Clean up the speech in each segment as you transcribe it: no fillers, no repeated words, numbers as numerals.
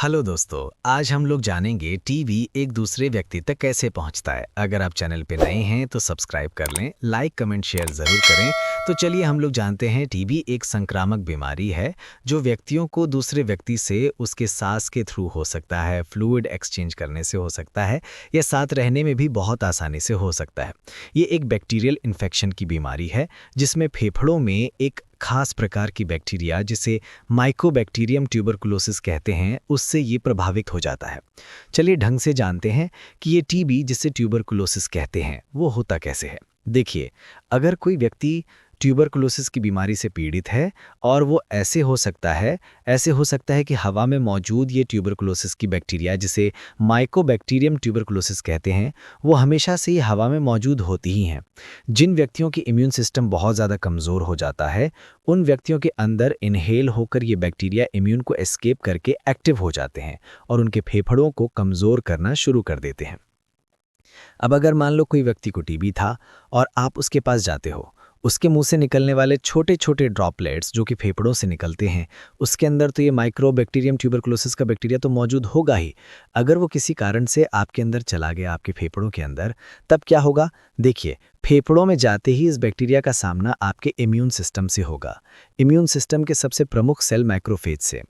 Hello दोस्तों, आज हम लोग जानेंगे टीबी एक दूसरे व्यक्ति तक कैसे पहुंचता है। अगर आप चैनल पे नए हैं तो सब्सक्राइब कर लें, लाइक कमेंट शेयर ज़रूर करें। तो चलिए हम लोग जानते हैं टीबी एक संक्रामक बीमारी है जो व्यक्तियों को दूसरे व्यक्ति से उसके सांस के थ्रू हो सकता है, फ्लूइड एक्सचेंज करने से हो सकता है या साथ रहने में भी बहुत आसानी से हो सकता है। ये एक बैक्टीरियल इन्फेक्शन की बीमारी है जिसमें फेफड़ों में एक खास प्रकार की बैक्टीरिया जिसे माइकोबैक्टीरियम ट्यूबरकुलोसिस कहते हैं उससे ये प्रभावित हो जाता है। चलिए ढंग से जानते हैं कि ये टीबी जिसे ट्यूबरकुलोसिस कहते हैं वो होता कैसे है। देखिए, अगर कोई व्यक्ति ट्यूबरकुलोसिस की बीमारी से पीड़ित है और वो ऐसे हो सकता है कि हवा में मौजूद ये ट्यूबरकुलोसिस की बैक्टीरिया जिसे माइकोबैक्टीरियम ट्यूबरकुलोसिस कहते हैं वो हमेशा से ही हवा में मौजूद होती ही हैं। जिन व्यक्तियों की इम्यून सिस्टम बहुत ज़्यादा कमज़ोर हो जाता है उन व्यक्तियों के अंदर इनहेल होकर ये बैक्टीरिया इम्यून को एस्केप करके एक्टिव हो जाते हैं और उनके फेफड़ों को कमज़ोर करना शुरू कर देते हैं। अब अगर मान लो कोई व्यक्ति को टीबी था और आप उसके पास जाते हो, उसके मुंह से निकलने वाले छोटे छोटे ड्रॉपलेट्स जो कि फेफड़ों से निकलते हैं उसके अंदर तो ये माइक्रोबैक्टीरियम ट्यूबरकुलोसिस का बैक्टीरिया तो मौजूद होगा ही। अगर वो किसी कारण से आपके अंदर चला गया, आपके फेफड़ों के अंदर, तब क्या होगा? देखिए, फेफड़ों में जाते ही इस बैक्टीरिया का सामना आपके इम्यून सिस्टम से होगा। इम्यून सिस्टम के सबसे प्रमुख सेल मैक्रोफेज से।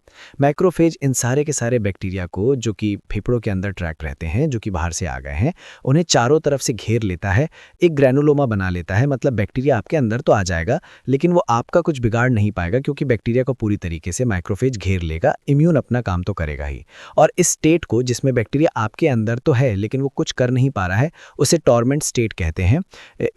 मैक्रोफेज इन सारे के सारे बैक्टीरिया को जो कि फेफड़ों के अंदर ट्रैक रहते हैं, जो कि बाहर से आ गए हैं, उन्हें चारों तरफ से घेर लेता है, एक ग्रैनुलोमा बना लेता है। मतलब बैक्टीरिया आपके अंदर तो आ जाएगा लेकिन वो आपका कुछ बिगाड़ नहीं पाएगा क्योंकि बैक्टीरिया को पूरी तरीके से माइक्रोफेज घेर लेगा, इम्यून अपना काम तो करेगा ही। और इस स्टेट को जिसमें बैक्टीरिया आपके अंदर तो है लेकिन वो कुछ कर नहीं पा रहा है, उसे टॉर्मेंट स्टेट कहते हैं।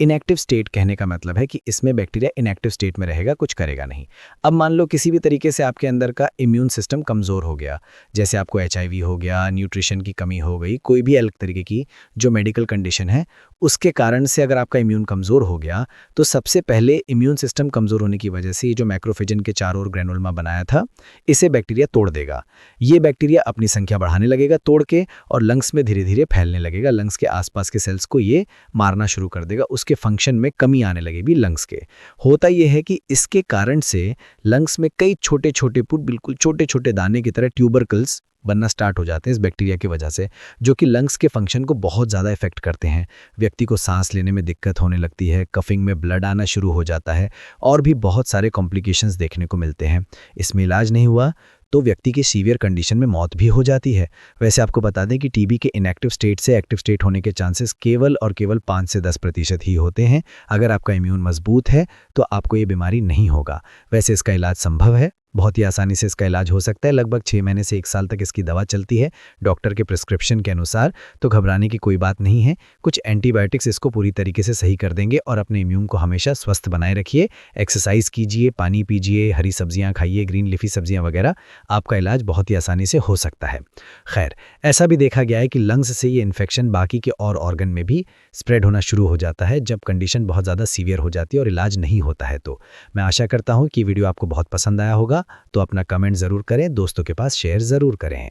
इनएक्टिव स्टेट कहने का मतलब है कि इसमें बैक्टीरिया इनएक्टिव स्टेट में रहेगा, कुछ करेगा नहीं। अब मान लो किसी भी तरीके से आपके अंदर का इम्यून सिस्टम कमज़ोर हो गया, जैसे आपको एचआईवी हो गया, न्यूट्रिशन की कमी हो गई, कोई भी अलग तरीके की जो मेडिकल कंडीशन है उसके कारण से अगर आपका इम्यून कमज़ोर हो गया तो सबसे पहले इम्यून सिस्टम कमज़ोर होने की वजह से ये जो मैक्रोफेजन के चारों ओर ग्रैनुलोमा बनाया था इसे बैक्टीरिया तोड़ देगा। ये बैक्टीरिया अपनी संख्या बढ़ाने लगेगा तोड़ के और लंग्स में धीरे धीरे फैलने लगेगा। लंग्स के आसपास के सेल्स को ये मारना शुरू कर देगा, उसके फंक्शन में कमी आने लगेगी लंग्स के। होता यह है कि इसके कारण से लंग्स में कई छोटे छोटे बिल्कुल छोटे छोटे दाने की तरह ट्यूबरकल्स बनना स्टार्ट हो जाते हैं इस बैक्टीरिया की वजह से, जो कि लंग्स के फंक्शन को बहुत ज़्यादा इफेक्ट करते हैं। व्यक्ति को सांस लेने में दिक्कत होने लगती है, कफिंग में ब्लड आना शुरू हो जाता है और भी बहुत सारे कॉम्प्लिकेशंस देखने को मिलते हैं। इसमें इलाज नहीं हुआ तो व्यक्ति की सीवियर कंडीशन में मौत भी हो जाती है। वैसे आपको बता दें कि टीबी के इनएक्टिव स्टेट से एक्टिव स्टेट होने के चांसेस केवल और केवल 5 से 10% ही होते हैं। अगर आपका इम्यून मजबूत है तो आपको ये बीमारी नहीं होगा। वैसे इसका इलाज संभव है, बहुत ही आसानी से इसका इलाज हो सकता है। लगभग 6 महीने से 1 साल तक इसकी दवा चलती है डॉक्टर के प्रिस्क्रिप्शन के अनुसार, तो घबराने की कोई बात नहीं है। कुछ एंटीबायोटिक्स इसको पूरी तरीके से सही कर देंगे और अपने इम्यून को हमेशा स्वस्थ बनाए रखिए। एक्सरसाइज कीजिए, पानी पीजिए, हरी सब्जियां खाइए, ग्रीन लीफी सब्जियां वगैरह, आपका इलाज बहुत ही आसानी से हो सकता है। खैर, ऐसा भी देखा गया है कि लंग्स से ये इन्फेक्शन बाकी के और ऑर्गन में भी स्प्रेड होना शुरू हो जाता है जब कंडीशन बहुत ज़्यादा सीवियर हो जाती है और इलाज नहीं होता है। तो मैं आशा करता हूँ कि वीडियो आपको बहुत पसंद आया होगा, तो अपना कमेंट ज़रूर करें, दोस्तों के पास शेयर ज़रूर करें।